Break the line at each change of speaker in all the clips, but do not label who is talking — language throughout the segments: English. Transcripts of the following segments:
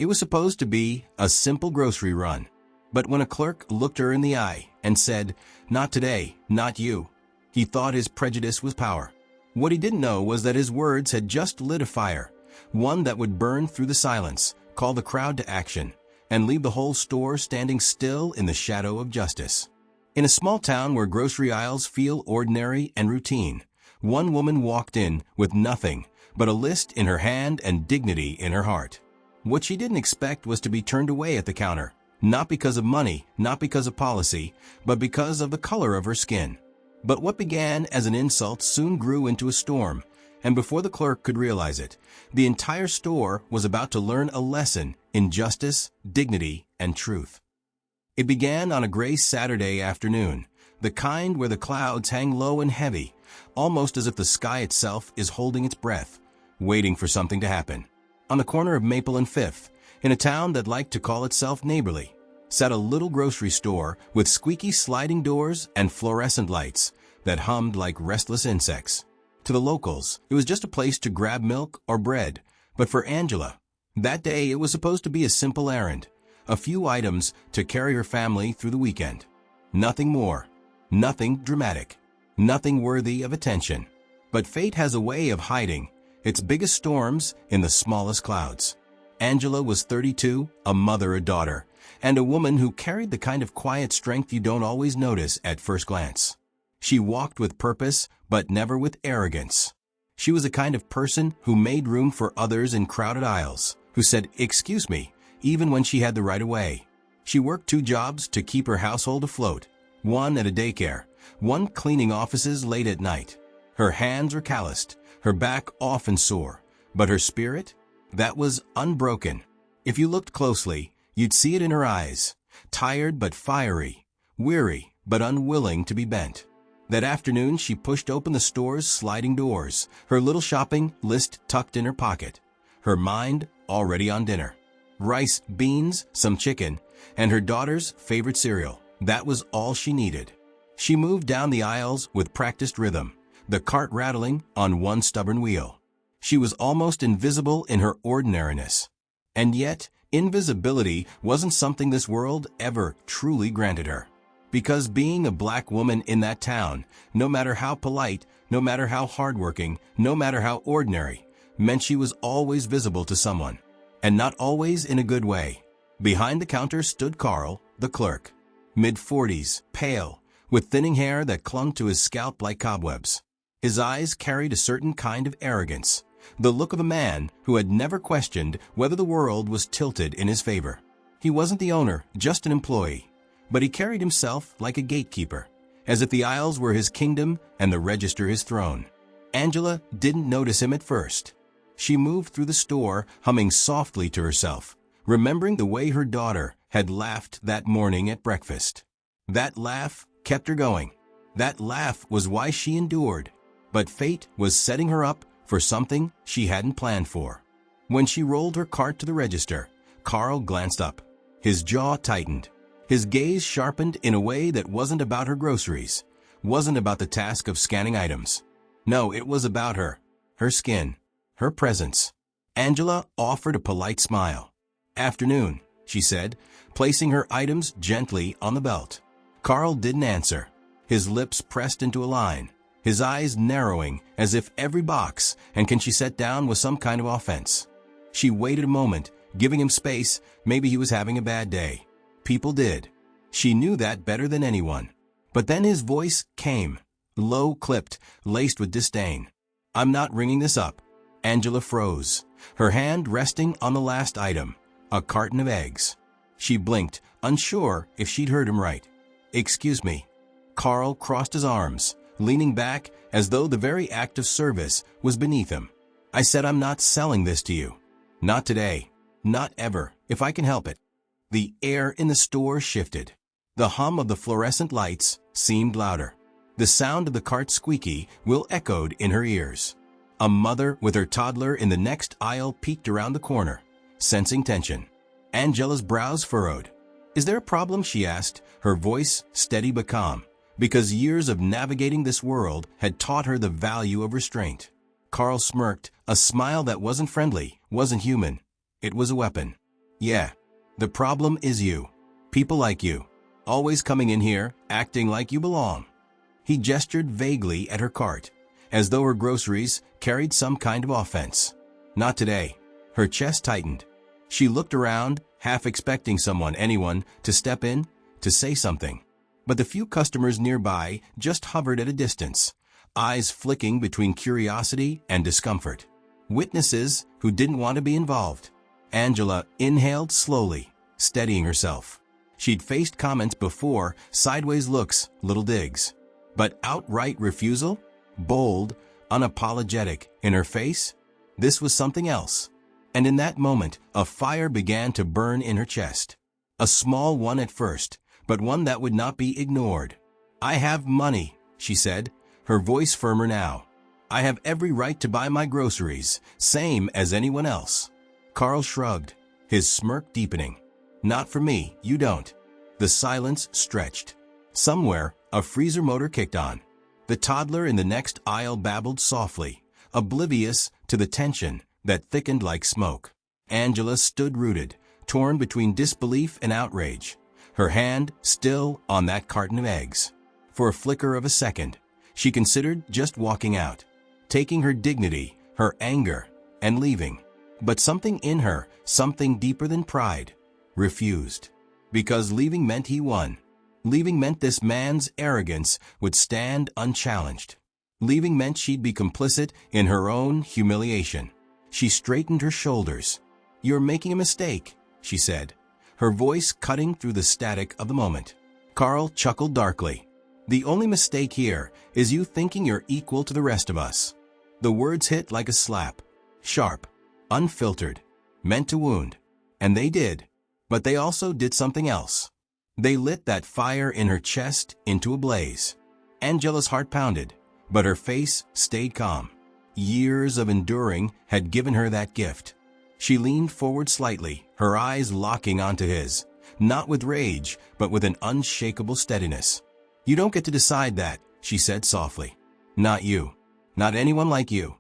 It was supposed to be a simple grocery run. But when a clerk looked her in the eye and said, "Not today, not you," he thought his prejudice was power. What he didn't know was that his words had just lit a fire, one that would burn through the silence, call the crowd to action, and leave the whole store standing still in the shadow of justice. In a small town where grocery aisles feel ordinary and routine, one woman walked in with nothing but a list in her hand and dignity in her heart. What she didn't expect was to be turned away at the counter, not because of money, not because of policy, but because of the color of her skin. But what began as an insult soon grew into a storm, and before the clerk could realize it, the entire store was about to learn a lesson in justice, dignity, and truth. It began on a gray Saturday afternoon, the kind where the clouds hang low and heavy, almost as if the sky itself is holding its breath, waiting for something to happen. On the corner of Maple and Fifth, in a town that liked to call itself neighborly, sat a little grocery store with squeaky sliding doors and fluorescent lights that hummed like restless insects. To the locals, it was just a place to grab milk or bread, but for Angela, that day it was supposed to be a simple errand, a few items to carry her family through the weekend. Nothing more, nothing dramatic, nothing worthy of attention. But fate has a way of hiding its biggest storms in the smallest clouds. Angela was 32, a mother, a daughter, and a woman who carried the kind of quiet strength you don't always notice at first glance. She walked with purpose, but never with arrogance. She was the kind of person who made room for others in crowded aisles, who said, "Excuse me," even when she had the right of way. She worked 2 jobs to keep her household afloat, one at a daycare, one cleaning offices late at night. Her hands were calloused, her back often sore, but her spirit, that was unbroken. If you looked closely, you'd see it in her eyes, tired but fiery, weary but unwilling to be bent. That afternoon she pushed open the store's sliding doors, her little shopping list tucked in her pocket, her mind already on dinner. Rice, beans, some chicken, and her daughter's favorite cereal. That was all she needed. She moved down the aisles with practiced rhythm, the cart rattling on one stubborn wheel. She was almost invisible in her ordinariness. And yet, invisibility wasn't something this world ever truly granted her. Because being a black woman in that town, no matter how polite, no matter how hardworking, no matter how ordinary, meant she was always visible to someone. And not always in a good way. Behind the counter stood Carl, the clerk. Mid-40s, pale, with thinning hair that clung to his scalp like cobwebs. His eyes carried a certain kind of arrogance, the look of a man who had never questioned whether the world was tilted in his favor. He wasn't the owner, just an employee, but he carried himself like a gatekeeper, as if the aisles were his kingdom and the register his throne. Angela didn't notice him at first. She moved through the store, humming softly to herself, remembering the way her daughter had laughed that morning at breakfast. That laugh kept her going. That laugh was why she endured. But fate was setting her up for something she hadn't planned for. When she rolled her cart to the register, Carl glanced up. His jaw tightened. His gaze sharpened in a way that wasn't about her groceries, wasn't about the task of scanning items. No, it was about her, her skin, her presence. Angela offered a polite smile. "Afternoon," she said, placing her items gently on the belt. Carl didn't answer. His lips pressed into a line, his eyes narrowing as if every box and can she set down was some kind of offense. She waited a moment, giving him space. Maybe he was having a bad day. People did. She knew that better than anyone. But then his voice came, low clipped, laced with disdain. "I'm not ringing this up." Angela froze, her hand resting on the last item, a carton of eggs. She blinked, unsure if she'd heard him right. "Excuse me." Carl crossed his arms, leaning back as though the very act of service was beneath him. "I said I'm not selling this to you. Not today. Not ever, if I can help it." The air in the store shifted. The hum of the fluorescent lights seemed louder. The sound of the cart's squeaky wheel echoed in her ears. A mother with her toddler in the next aisle peeked around the corner, sensing tension. Angela's brows furrowed. "Is there a problem?" she asked, her voice steady but calm, because years of navigating this world had taught her the value of restraint. Carl smirked, a smile that wasn't friendly, wasn't human. It was a weapon. Yeah. The problem is you. People like you. Always coming in here, acting like you belong. He gestured vaguely at her cart, as though her groceries carried some kind of offense. Not today. Her chest tightened. She looked around, half expecting anyone, to step in, to say something. But the few customers nearby just hovered at a distance, eyes flicking between curiosity and discomfort. Witnesses who didn't want to be involved. Angela inhaled slowly, steadying herself. She'd faced comments before, sideways looks, little digs. But outright refusal? Bold, unapologetic, in her face? This was something else. And in that moment, a fire began to burn in her chest. A small one at first, but one that would not be ignored. I have money, she said, her voice firmer now. I have every right to buy my groceries, same as anyone else. Carl shrugged, his smirk deepening. Not for me, you don't. The silence stretched. Somewhere, a freezer motor kicked on. The toddler in the next aisle babbled softly, oblivious to the tension that thickened like smoke. Angela stood rooted, torn between disbelief and outrage, her hand still on that carton of eggs. For a flicker of a second, she considered just walking out, taking her dignity, her anger, and leaving. But something in her, something deeper than pride, refused. Because leaving meant he won. Leaving meant this man's arrogance would stand unchallenged. Leaving meant she'd be complicit in her own humiliation. She straightened her shoulders. You're making a mistake, she said, her voice cutting through the static of the moment. Carl chuckled darkly. The only mistake here is you thinking you're equal to the rest of us. The words hit like a slap. Sharp, unfiltered, meant to wound. And they did. But they also did something else. They lit that fire in her chest into a blaze. Angela's heart pounded, but her face stayed calm. Years of enduring had given her that gift. She leaned forward slightly, her eyes locking onto his, not with rage, but with an unshakable steadiness. You don't get to decide that, she said softly. Not you. Not anyone like you.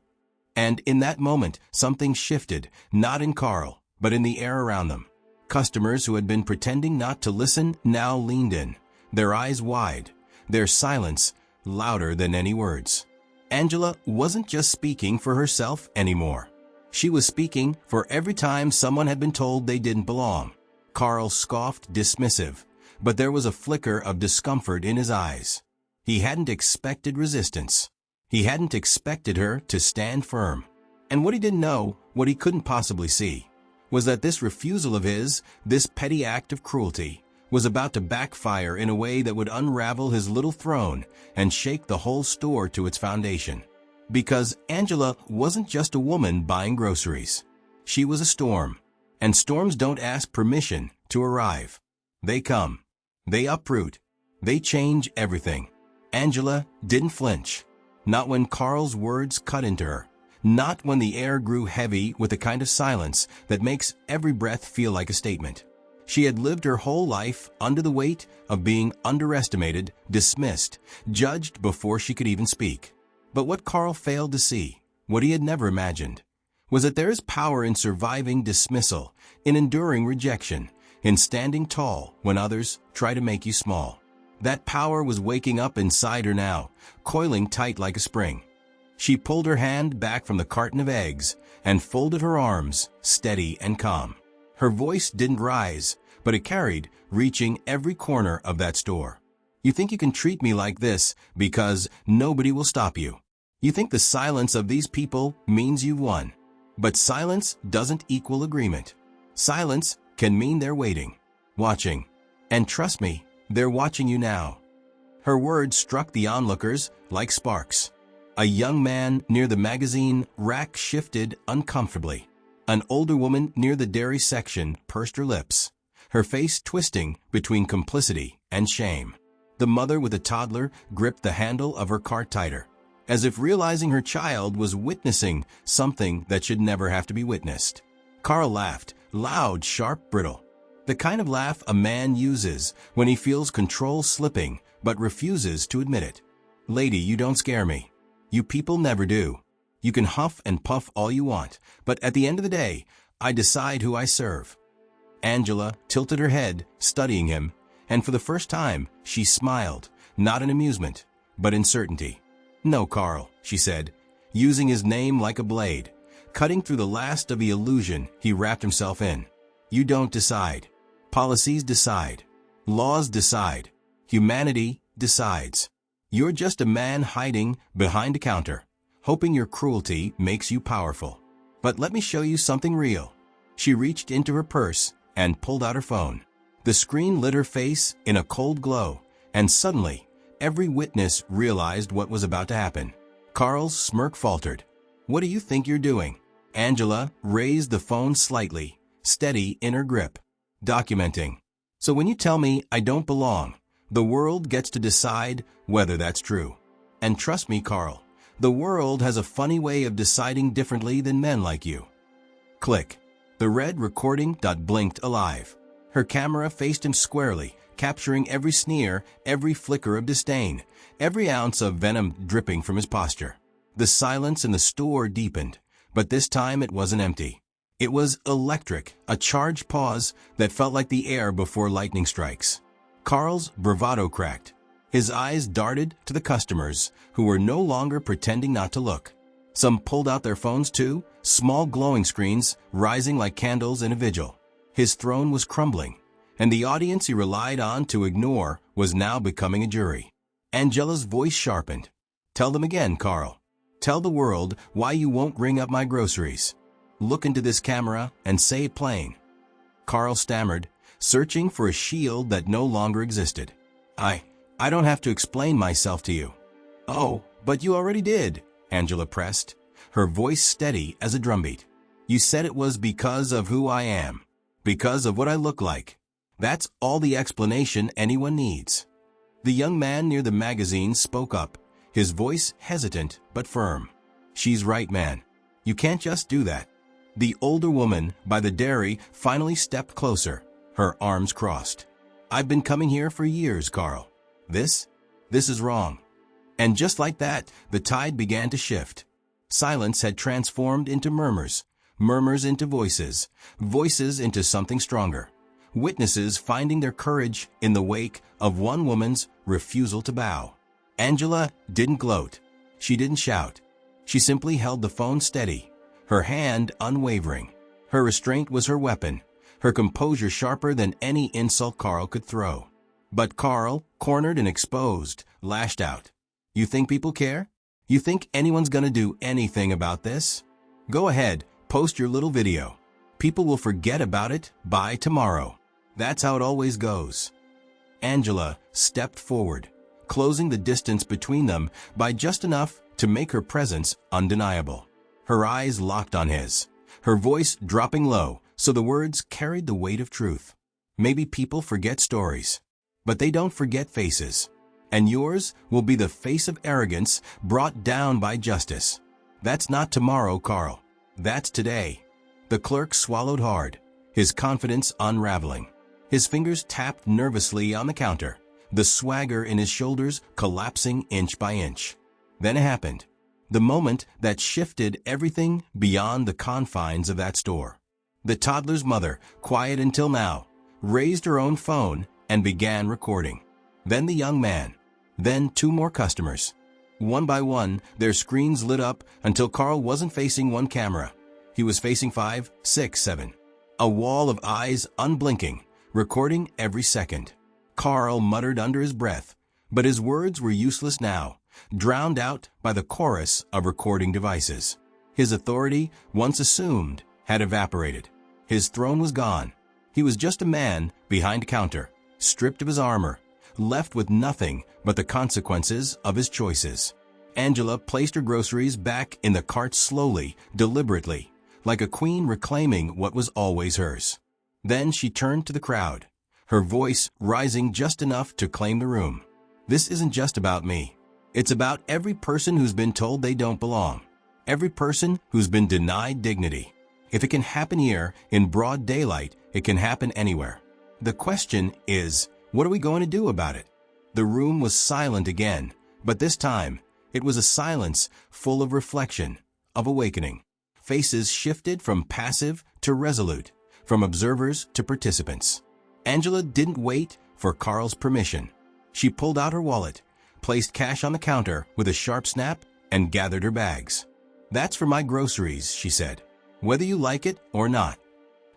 And in that moment, something shifted, not in Carl, but in the air around them. Customers who had been pretending not to listen now leaned in, their eyes wide, their silence louder than any words. Angela wasn't just speaking for herself anymore. She was speaking for every time someone had been told they didn't belong. Carl scoffed dismissive, but there was a flicker of discomfort in his eyes. He hadn't expected resistance. He hadn't expected her to stand firm. And what he didn't know, what he couldn't possibly see, was that this refusal of his, this petty act of cruelty, was about to backfire in a way that would unravel his little throne and shake the whole store to its foundation. Because Angela wasn't just a woman buying groceries. She was a storm, and storms don't ask permission to arrive. They come. They uproot. They change everything. Angela didn't flinch. Not when Carl's words cut into her. Not when the air grew heavy with the kind of silence that makes every breath feel like a statement. She had lived her whole life under the weight of being underestimated, dismissed, judged before she could even speak. But what Carl failed to see, what he had never imagined, was that there is power in surviving dismissal, in enduring rejection, in standing tall when others try to make you small. That power was waking up inside her now, coiling tight like a spring. She pulled her hand back from the carton of eggs and folded her arms, steady and calm. Her voice didn't rise, but it carried, reaching every corner of that store. You think you can treat me like this because nobody will stop you. You think the silence of these people means you've won. But silence doesn't equal agreement. Silence can mean they're waiting, watching. And trust me, they're watching you now. Her words struck the onlookers like sparks. A young man near the magazine rack shifted uncomfortably. An older woman near the dairy section pursed her lips, her face twisting between complicity and shame. The mother with a toddler gripped the handle of her cart tighter, as if realizing her child was witnessing something that should never have to be witnessed. Carl laughed, loud, sharp, brittle. The kind of laugh a man uses when he feels control slipping but refuses to admit it. Lady, you don't scare me. You people never do. You can huff and puff all you want, but at the end of the day, I decide who I serve. Angela tilted her head, studying him, and for the first time, she smiled, not in amusement, but in certainty. "No, Carl," she said, using his name like a blade, cutting through the last of the illusion he wrapped himself in. "You don't decide. Policies decide. Laws decide. Humanity decides. You're just a man hiding behind a counter, hoping your cruelty makes you powerful. But let me show you something real." She reached into her purse and pulled out her phone. The screen lit her face in a cold glow, and suddenly, every witness realized what was about to happen. Carl's smirk faltered. "What do you think you're doing?" Angela raised the phone slightly, steady in her grip. "Documenting. So when you tell me I don't belong, the world gets to decide whether that's true. And trust me, Carl, the world has a funny way of deciding differently than men like you." Click. The red recording dot blinked alive. Her camera faced him squarely, capturing every sneer, every flicker of disdain, every ounce of venom dripping from his posture. The silence in the store deepened, but this time it wasn't empty. It was electric, a charged pause that felt like the air before lightning strikes. Carl's bravado cracked. His eyes darted to the customers, who were no longer pretending not to look. Some pulled out their phones too, small glowing screens rising like candles in a vigil. His throne was crumbling, and the audience he relied on to ignore was now becoming a jury. Angela's voice sharpened. "Tell them again, Carl. Tell the world why you won't ring up my groceries. Look into this camera and say it plain." Carl stammered, searching for a shield that no longer existed. I don't have to explain myself to you." "Oh, but you already did," Angela pressed, her voice steady as a drumbeat. "You said it was because of who I am, because of what I look like. That's all the explanation anyone needs." The young man near the magazine spoke up, his voice hesitant but firm. "She's right, man. You can't just do that." The older woman by the dairy finally stepped closer, her arms crossed. "I've been coming here for years, Carl. This is wrong." And just like that, the tide began to shift. Silence had transformed into murmurs, murmurs into voices, voices into something stronger. Witnesses finding their courage in the wake of one woman's refusal to bow. Angela didn't gloat. She didn't shout. She simply held the phone steady, her hand unwavering. Her restraint was her weapon, her composure sharper than any insult Carl could throw. But Carl, cornered and exposed, lashed out. "You think people care? You think anyone's gonna do anything about this? Go ahead, post your little video. People will forget about it by tomorrow. That's how it always goes." Angela stepped forward, closing the distance between them by just enough to make her presence undeniable. Her eyes locked on his, her voice dropping low so the words carried the weight of truth. "Maybe people forget stories, but they don't forget faces. And yours will be the face of arrogance brought down by justice. That's not tomorrow, Carl. That's today." The clerk swallowed hard, his confidence unraveling. His fingers tapped nervously on the counter, the swagger in his shoulders collapsing inch by inch. Then it happened. The moment that shifted everything beyond the confines of that store. The toddler's mother, quiet until now, raised her own phone and began recording. Then the young man. Then two more customers. One by one, their screens lit up until Carl wasn't facing one camera. He was facing 5, 6, 7. A wall of eyes unblinking, recording every second. Carl muttered under his breath, but his words were useless now, drowned out by the chorus of recording devices. His authority, once assumed, had evaporated. His throne was gone. He was just a man behind a counter, stripped of his armor, left with nothing but the consequences of his choices. Angela placed her groceries back in the cart slowly, deliberately, like a queen reclaiming what was always hers. Then she turned to the crowd, her voice rising just enough to claim the room. "This isn't just about me. It's about every person who's been told they don't belong, every person who's been denied dignity. If it can happen here in broad daylight, it can happen anywhere. The question is, what are we going to do about it?" The room was silent again, but this time, it was a silence full of reflection, of awakening. Faces shifted from passive to resolute, from observers to participants. Angela didn't wait for Carl's permission. She pulled out her wallet, placed cash on the counter with a sharp snap, and gathered her bags. "That's for my groceries," she said, "whether you like it or not."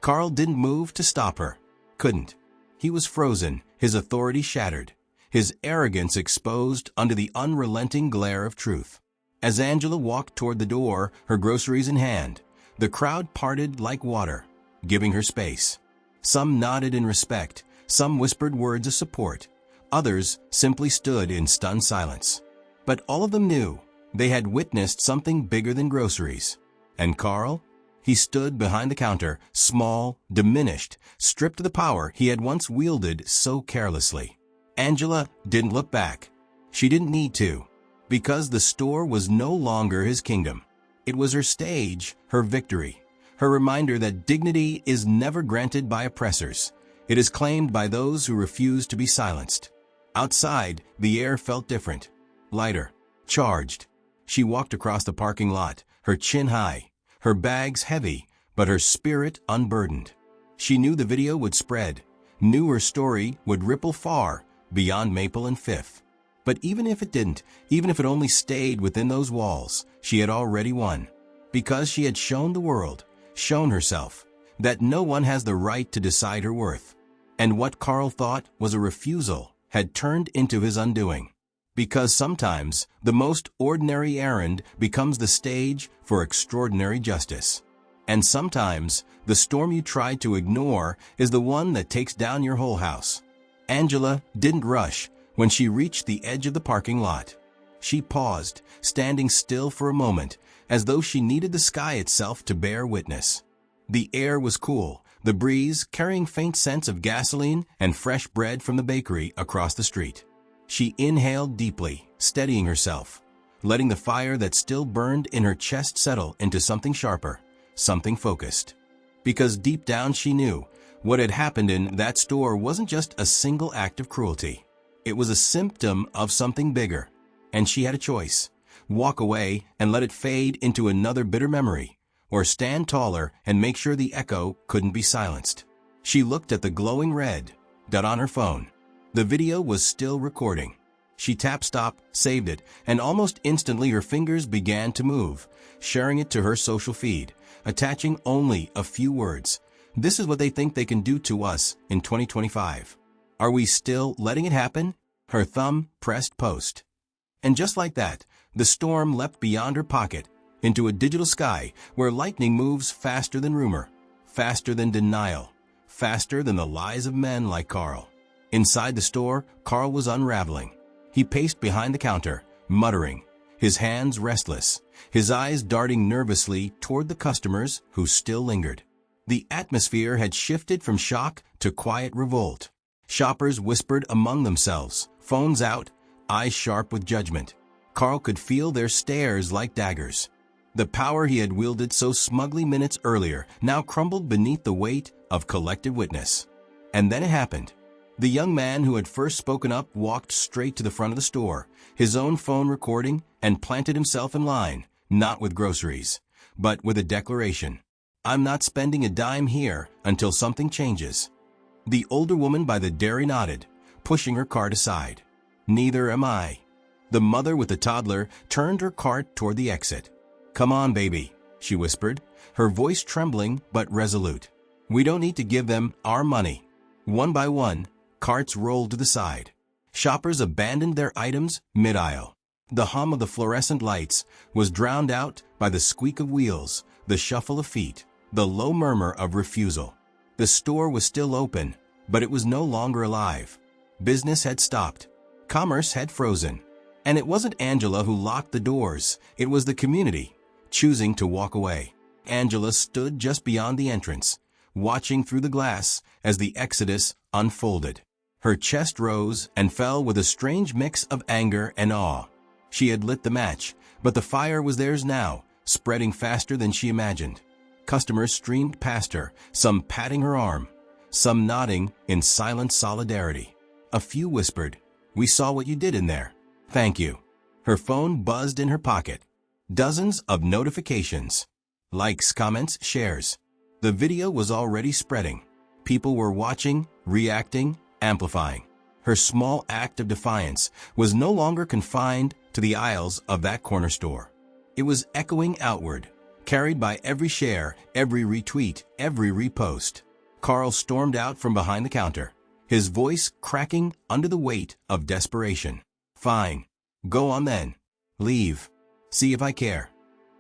Carl didn't move to stop her. Couldn't. He was frozen, his authority shattered, his arrogance exposed under the unrelenting glare of truth. As Angela walked toward the door, her groceries in hand, the crowd parted like water, giving her space. Some nodded in respect, some whispered words of support, others simply stood in stunned silence. But all of them knew they had witnessed something bigger than groceries. And Carl? He stood behind the counter, small, diminished, stripped of the power he had once wielded so carelessly. Angela didn't look back. She didn't need to, because the store was no longer his kingdom. It was her stage, her victory, her reminder that dignity is never granted by oppressors. It is claimed by those who refuse to be silenced. Outside, the air felt different, lighter, charged. She walked across the parking lot, her chin high, her bags heavy, but her spirit unburdened. She knew the video would spread, knew her story would ripple far beyond Maple and Fifth. But even if it didn't, even if it only stayed within those walls, she had already won. Because she had shown the world, shown herself, that no one has the right to decide her worth. And what Carl thought was a refusal had turned into his undoing. Because sometimes the most ordinary errand becomes the stage for extraordinary justice. And sometimes the storm you tried to ignore is the one that takes down your whole house. Angela didn't rush when she reached the edge of the parking lot. She paused, standing still for a moment, as though she needed the sky itself to bear witness. The air was cool, the breeze carrying faint scents of gasoline and fresh bread from the bakery across the street. She inhaled deeply, steadying herself, letting the fire that still burned in her chest settle into something sharper, something focused. Because deep down she knew what had happened in that store wasn't just a single act of cruelty. It was a symptom of something bigger, and she had a choice: walk away and let it fade into another bitter memory, or stand taller and make sure the echo couldn't be silenced. She looked at the glowing red dot on her phone. The video was still recording. She tapped stop, saved it, and almost instantly her fingers began to move, sharing it to her social feed, attaching only a few words. "This is what they think they can do to us in 2025. Are we still letting it happen?" Her thumb pressed post. And just like that, the storm leapt beyond her pocket into a digital sky where lightning moves faster than rumor, faster than denial, faster than the lies of men like Carl. Inside the store, Carl was unraveling. He paced behind the counter, muttering, his hands restless, his eyes darting nervously toward the customers who still lingered. The atmosphere had shifted from shock to quiet revolt. Shoppers whispered among themselves, phones out, eyes sharp with judgment. Carl could feel their stares like daggers. The power he had wielded so smugly minutes earlier now crumbled beneath the weight of collective witness. And then it happened. The young man who had first spoken up walked straight to the front of the store, his own phone recording, and planted himself in line, not with groceries, but with a declaration: "I'm not spending a dime here until something changes." The older woman by the dairy nodded, pushing her cart aside. "Neither am I." The mother with the toddler turned her cart toward the exit. "Come on, baby," she whispered, her voice trembling but resolute. "We don't need to give them our money." One by one, carts rolled to the side. Shoppers abandoned their items mid-aisle. The hum of the fluorescent lights was drowned out by the squeak of wheels, the shuffle of feet, the low murmur of refusal. The store was still open, but it was no longer alive. Business had stopped. Commerce had frozen. And it wasn't Angela who locked the doors. It was the community, choosing to walk away. Angela stood just beyond the entrance, watching through the glass as the exodus unfolded. Her chest rose and fell with a strange mix of anger and awe. She had lit the match, but the fire was theirs now, spreading faster than she imagined. Customers streamed past her, some patting her arm, some nodding in silent solidarity. A few whispered, "We saw what you did in there. Thank you." Her phone buzzed in her pocket. Dozens of notifications. Likes, comments, shares. The video was already spreading. People were watching, reacting, amplifying. Her small act of defiance was no longer confined to the aisles of that corner store. It was echoing outward, carried by every share, every retweet, every repost. Carl stormed out from behind the counter, his voice cracking under the weight of desperation. "Fine. Go on then. Leave. See if I care."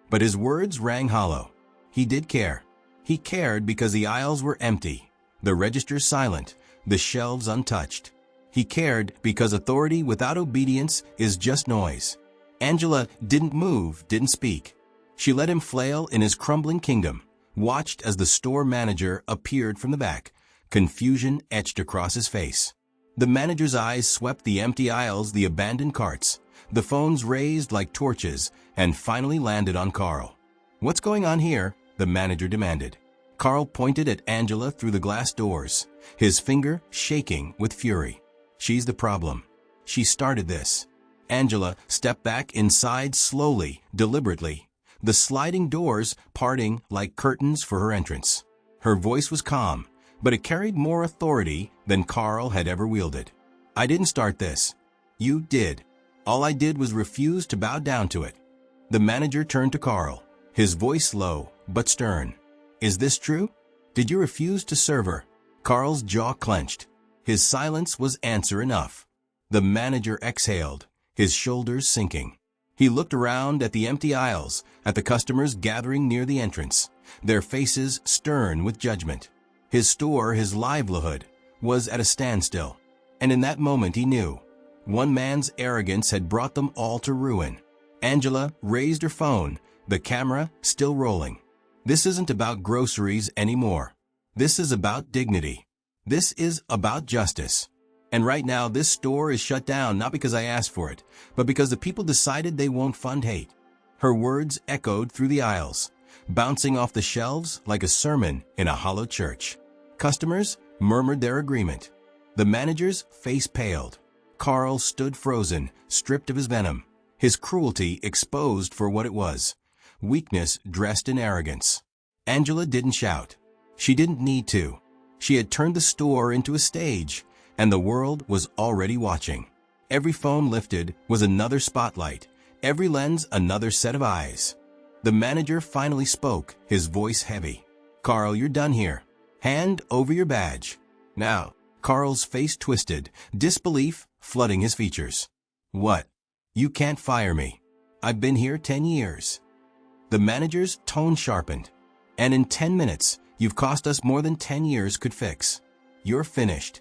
But his words rang hollow. He did care. He cared because the aisles were empty, the registers silent, the shelves untouched. He cared because authority without obedience is just noise. Angela didn't move, didn't speak. She let him flail in his crumbling kingdom, watched as the store manager appeared from the back, confusion etched across his face. The manager's eyes swept the empty aisles, the abandoned carts, the phones raised like torches, and finally landed on Carl. "What's going on here?" the manager demanded. Carl pointed at Angela through the glass doors, his finger shaking with fury. "She's the problem. She started this." Angela stepped back inside slowly, deliberately, the sliding doors parting like curtains for her entrance. Her voice was calm, but it carried more authority than Carl had ever wielded. "I didn't start this. You did. All I did was refuse to bow down to it." The manager turned to Carl, his voice low but stern. "Is this true? Did you refuse to serve her?" Carl's jaw clenched. His silence was answer enough. The manager exhaled, his shoulders sinking. He looked around at the empty aisles, at the customers gathering near the entrance, their faces stern with judgment. His store, his livelihood, was at a standstill. And in that moment he knew. One man's arrogance had brought them all to ruin. Angela raised her phone, the camera still rolling. "This isn't about groceries anymore. This is about dignity. This is about justice. And right now this store is shut down not because I asked for it, but because the people decided they won't fund hate." Her words echoed through the aisles, bouncing off the shelves like a sermon in a hollow church. Customers murmured their agreement. The manager's face paled. Carl stood frozen, stripped of his venom, his cruelty exposed for what it was. Weakness dressed in arrogance. Angela didn't shout. She didn't need to. She had turned the store into a stage, and the world was already watching. Every phone lifted was another spotlight, every lens another set of eyes. The manager finally spoke, his voice heavy. "Carl, you're done here. Hand over your badge. Now." Carl's face twisted, disbelief flooding his features. "What? You can't fire me. I've been here 10 years. The manager's tone sharpened. "And in 10 minutes, you've cost us more than 10 years could fix. You're finished."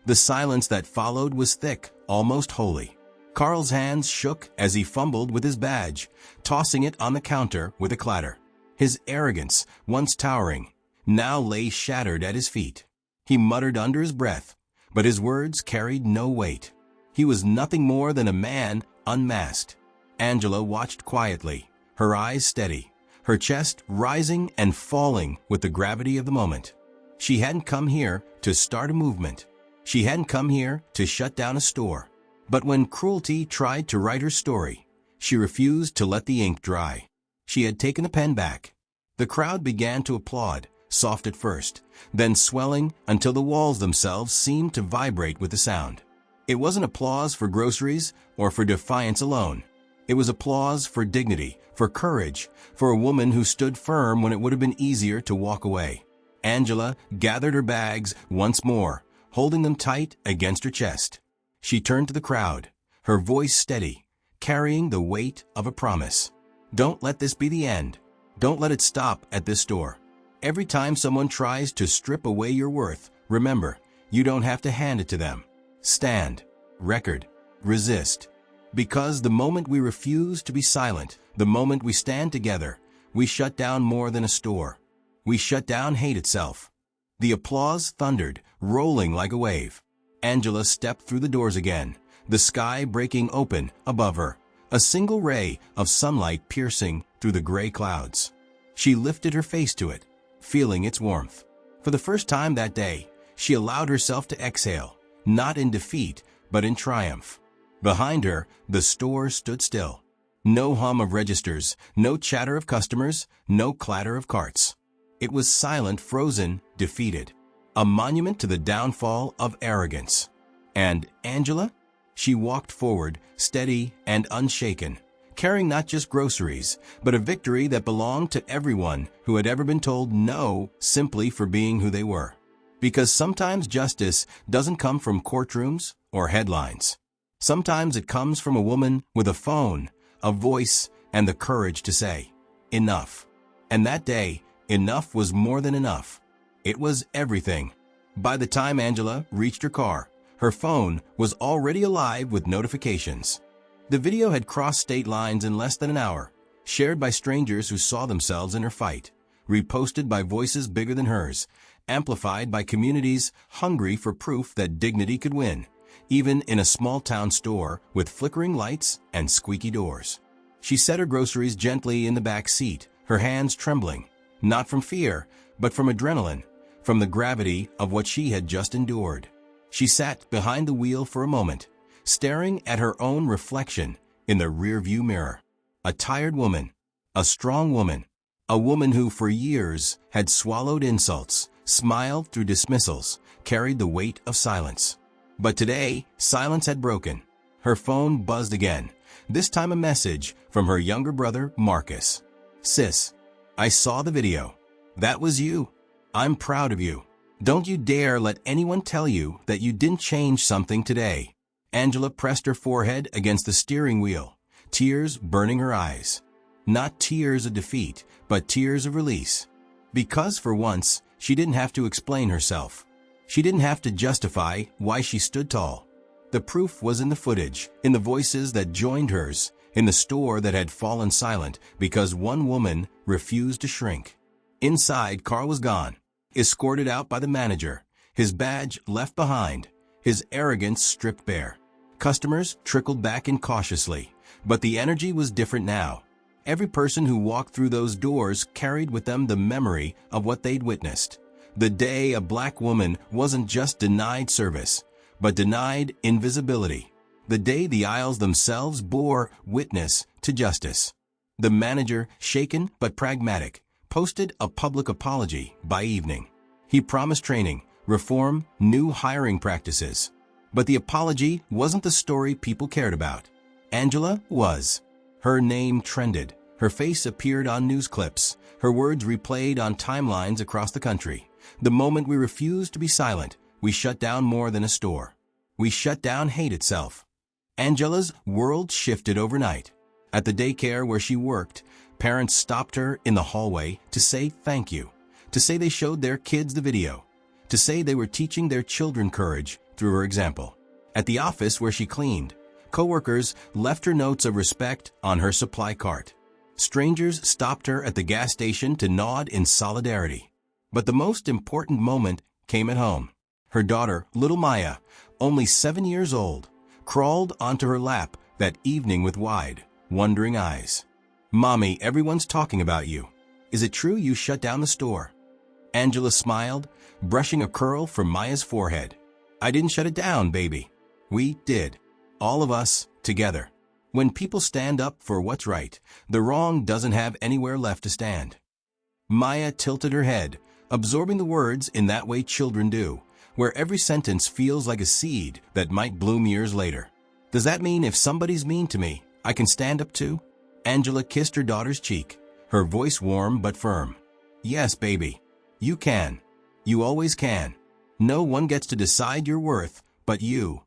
The silence that followed was thick, almost holy. Carl's hands shook as he fumbled with his badge, tossing it on the counter with a clatter. His arrogance, once towering, now lay shattered at his feet. He muttered under his breath, but his words carried no weight. He was nothing more than a man unmasked. Angela watched quietly, her eyes steady, her chest rising and falling with the gravity of the moment. She hadn't come here to start a movement. She hadn't come here to shut down a store. But when cruelty tried to write her story, she refused to let the ink dry. She had taken the pen back. The crowd began to applaud, soft at first, then swelling until the walls themselves seemed to vibrate with the sound. It wasn't applause for groceries or for defiance alone. It was applause for dignity, for courage, for a woman who stood firm when it would have been easier to walk away. Angela gathered her bags once more, holding them tight against her chest. She turned to the crowd, her voice steady, carrying the weight of a promise. "Don't let this be the end. Don't let it stop at this store. Every time someone tries to strip away your worth, remember, you don't have to hand it to them. Stand, record, resist. Because the moment we refuse to be silent, the moment we stand together, we shut down more than a store. We shut down hate itself." The applause thundered, rolling like a wave. Angela stepped through the doors again, the sky breaking open above her, a single ray of sunlight piercing through the gray clouds. She lifted her face to it, feeling its warmth. For the first time that day, she allowed herself to exhale, not in defeat, but in triumph. Behind her, the store stood still. No hum of registers, no chatter of customers, no clatter of carts. It was silent, frozen, defeated. A monument to the downfall of arrogance. And Angela? She walked forward, steady and unshaken, carrying not just groceries, but a victory that belonged to everyone who had ever been told no simply for being who they were. Because sometimes justice doesn't come from courtrooms or headlines. Sometimes it comes from a woman with a phone, a voice, and the courage to say, enough. And that day, enough was more than enough. It was everything. By the time Angela reached her car, her phone was already alive with notifications. The video had crossed state lines in less than an hour, shared by strangers who saw themselves in her fight, reposted by voices bigger than hers, amplified by communities hungry for proof that dignity could win, even in a small-town store with flickering lights and squeaky doors. She set her groceries gently in the back seat, her hands trembling, not from fear, but from adrenaline, from the gravity of what she had just endured. She sat behind the wheel for a moment, staring at her own reflection in the rearview mirror. A tired woman, a strong woman, a woman who for years had swallowed insults, smiled through dismissals, carried the weight of silence. But today, silence had broken. Her phone buzzed again, this time a message from her younger brother, Marcus. Sis, I saw the video. That was you. I'm proud of you. Don't you dare let anyone tell you that you didn't change something today. Angela pressed her forehead against the steering wheel, tears burning her eyes. Not tears of defeat, but tears of release. Because for once, she didn't have to explain herself. She didn't have to justify why she stood tall. The proof was in the footage, in the voices that joined hers, in the store that had fallen silent because one woman refused to shrink. Inside, Carl was gone, escorted out by the manager, his badge left behind, his arrogance stripped bare. Customers trickled back in cautiously, but the energy was different now. Every person who walked through those doors carried with them the memory of what they'd witnessed. The day a black woman wasn't just denied service, but denied invisibility. The day the aisles themselves bore witness to justice. The manager, shaken but pragmatic, posted a public apology by evening. He promised training, reform, new hiring practices. But the apology wasn't the story people cared about. Angela was. Her name trended. Her face appeared on news clips. Her words replayed on timelines across the country. The moment we refused to be silent, we shut down more than a store. We shut down hate itself. Angela's world shifted overnight. At the daycare where she worked, parents stopped her in the hallway to say thank you, to say they showed their kids the video, to say they were teaching their children courage through her example. At the office where she cleaned, coworkers left her notes of respect on her supply cart. Strangers stopped her at the gas station to nod in solidarity. But the most important moment came at home. Her daughter, little Maya, only 7 years old, crawled onto her lap that evening with wide, wondering eyes. Mommy, everyone's talking about you. Is it true you shut down the store? Angela smiled, brushing a curl from Maya's forehead. I didn't shut it down, baby. We did. All of us, together. When people stand up for what's right, the wrong doesn't have anywhere left to stand. Maya tilted her head, absorbing the words in that way children do, where every sentence feels like a seed that might bloom years later. Does that mean if somebody's mean to me, I can stand up too? Angela kissed her daughter's cheek, her voice warm but firm. Yes, baby. You can. You always can. No one gets to decide your worth but you.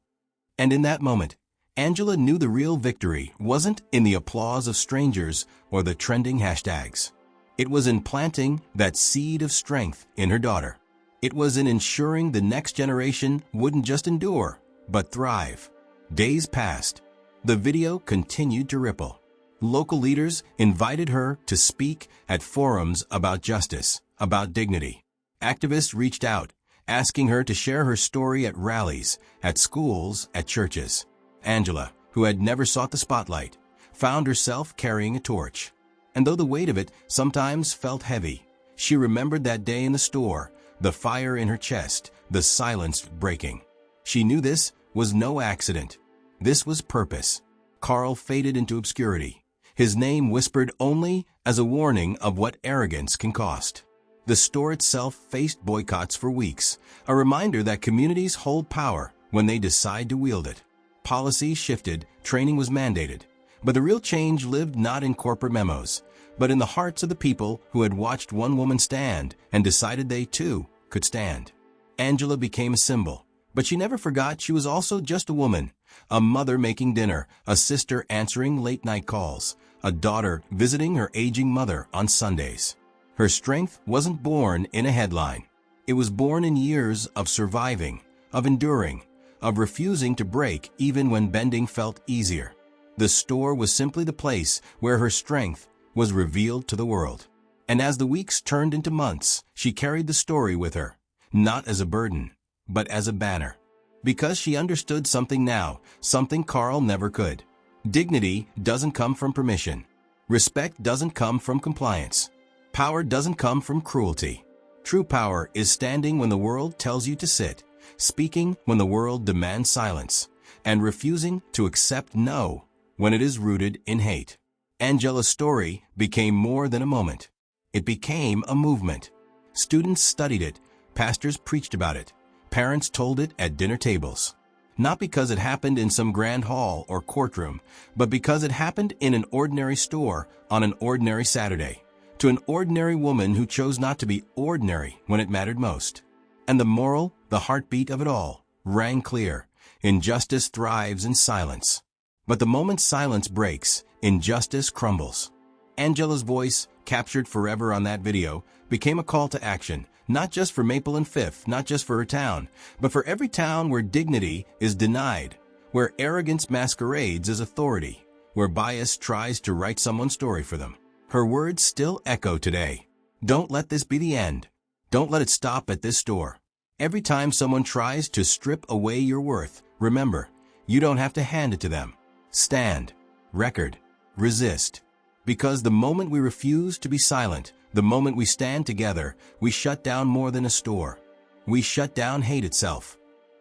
And in that moment, Angela knew the real victory wasn't in the applause of strangers or the trending hashtags. It was in planting that seed of strength in her daughter. It was in ensuring the next generation wouldn't just endure, but thrive. Days passed. The video continued to ripple. Local leaders invited her to speak at forums about justice, about dignity. Activists reached out, asking her to share her story at rallies, at schools, at churches. Angela, who had never sought the spotlight, found herself carrying a torch. And though the weight of it sometimes felt heavy, she remembered that day in the store, the fire in her chest, the silence breaking. She knew this was no accident. This was purpose. Carl faded into obscurity, his name whispered only as a warning of what arrogance can cost. The store itself faced boycotts for weeks, a reminder that communities hold power when they decide to wield it. Policies shifted, training was mandated, but the real change lived not in corporate memos, but in the hearts of the people who had watched one woman stand and decided they too could stand. Angela became a symbol, but she never forgot she was also just a woman, a mother making dinner, a sister answering late-night calls, a daughter visiting her aging mother on Sundays. Her strength wasn't born in a headline. It was born in years of surviving, of enduring, of refusing to break even when bending felt easier. The store was simply the place where her strength was revealed to the world. And as the weeks turned into months, she carried the story with her, not as a burden, but as a banner. Because she understood something now, something Carl never could. Dignity doesn't come from permission. Respect doesn't come from compliance. Power doesn't come from cruelty. True power is standing when the world tells you to sit, speaking when the world demands silence, and refusing to accept no when it is rooted in hate. Angela's story became more than a moment. It became a movement. Students studied it, pastors preached about it, parents told it at dinner tables. Not because it happened in some grand hall or courtroom, but because it happened in an ordinary store on an ordinary Saturday, to an ordinary woman who chose not to be ordinary when it mattered most. And the moral, the heartbeat of it all, rang clear. Injustice thrives in silence. But the moment silence breaks, injustice crumbles. Angela's voice, captured forever on that video, became a call to action, not just for Maple and Fifth, not just for her town, but for every town where dignity is denied, where arrogance masquerades as authority, where bias tries to write someone's story for them. Her words still echo today. Don't let this be the end. Don't let it stop at this store. Every time someone tries to strip away your worth, remember, you don't have to hand it to them. Stand, record, resist. Because the moment we refuse to be silent, the moment we stand together, we shut down more than a store. We shut down hate itself.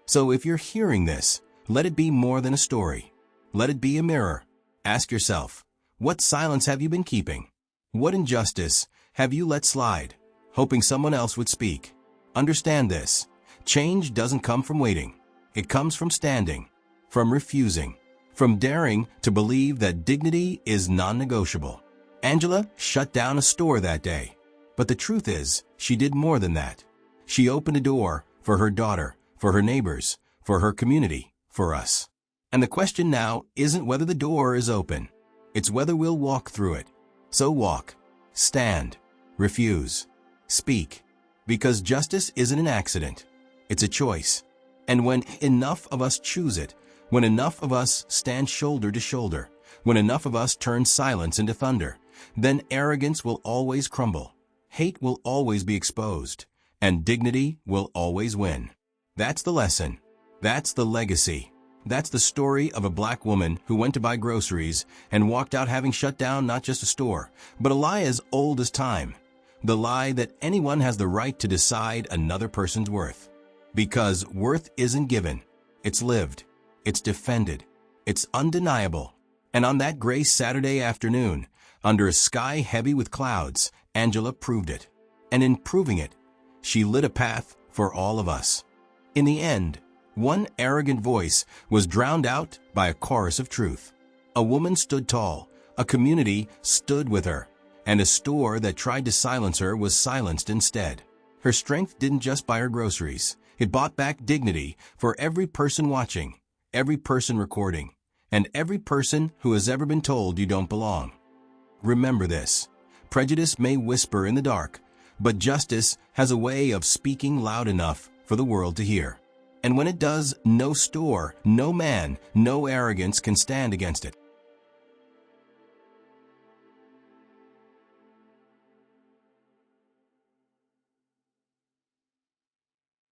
So if you're hearing this, let it be more than a story. Let it be a mirror. Ask yourself, what silence have you been keeping? What injustice have you let slide, hoping someone else would speak? Understand this. Change doesn't come from waiting. It comes from standing, from refusing, from daring to believe that dignity is non-negotiable. Angela shut down a store that day. But the truth is, she did more than that. She opened a door for her daughter, for her neighbors, for her community, for us. And the question now isn't whether the door is open. It's whether we'll walk through it. So walk, stand, refuse, speak. Because justice isn't an accident. It's a choice. And when enough of us choose it, when enough of us stand shoulder to shoulder, when enough of us turn silence into thunder, then arrogance will always crumble, hate will always be exposed, and dignity will always win. That's the lesson. That's the legacy. That's the story of a black woman who went to buy groceries and walked out having shut down not just a store, but a lie as old as time. The lie that anyone has the right to decide another person's worth. Because worth isn't given. It's lived. It's defended. It's undeniable. And on that gray Saturday afternoon, under a sky heavy with clouds, Angela proved it. And in proving it, she lit a path for all of us. In the end, one arrogant voice was drowned out by a chorus of truth. A woman stood tall, a community stood with her, and a store that tried to silence her was silenced instead. Her strength didn't just buy her groceries. It bought back dignity for every person watching, every person recording, and every person who has ever been told you don't belong. Remember this. Prejudice may whisper in the dark, but justice has a way of speaking loud enough for the world to hear. And when it does, no store, no man, no arrogance can stand against it.